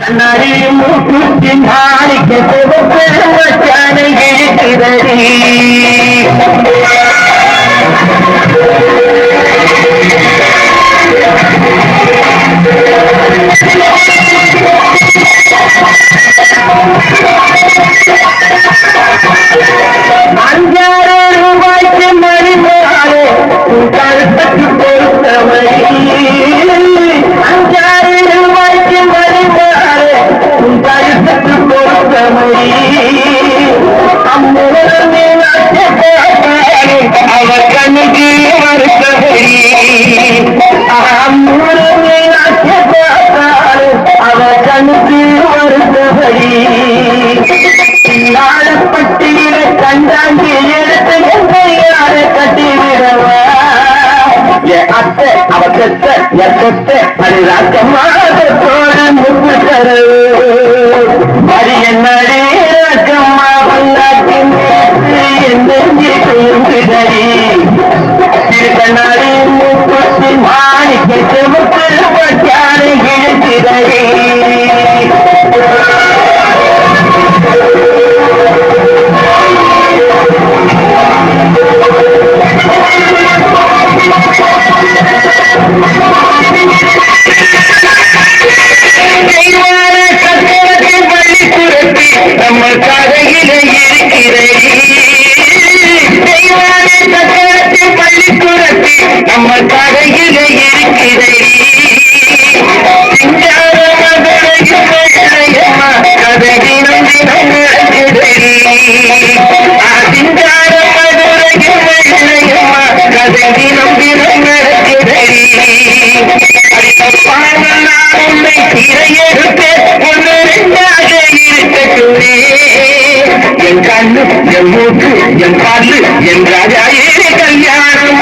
கண்ணாடி மூக்குத்தி மாணிக்க சிவப்பெருமச்சானை இழுக்கிறடி ₹5,000 மணிமாறு கருத்துக்கு பொறுத்தவரை ₹5,000 மணிமாறு கருத்துக்கு பொறுத்தவரை அம்முகமே அவர் கண்ணுக்கு மறுத்தவரை அம்முகமே அவர் கண்ணுக்கு மறுத்தவரை நாடப்பட்டியில கண்டாங்கி எடுத்து யாரை கட்டிவிடவா என் அத்தை அவ செத்த என் சொத்தை அது ராக்கமாக தோழ முப்பு தரவு அது என்னடே ராக்கம்மா வந்தாக்கின் எந்த திரும்பிதடி திருக்கண்ணாடி முப்பத்தி மாணிக்க செவப்பு பட்டாரை இழுக்கிறதே நம்ம கதையில இருக்கிறது சக்கரத்தின் பள்ளிக்கூடத்தி நம்ம கதையில இருக்கிறது கதை தினம் தினம் நடக்குதடி சிங்கார மதுரையும் கதை தினம் தினம் நடக்குதடி உன்னை திரையெடுத்து ஒன்று ரெண்டாக இருக்கட்டுமே என் கண்ணு என் மூக்கு என் காலு என் ராஜா கல்யாணம்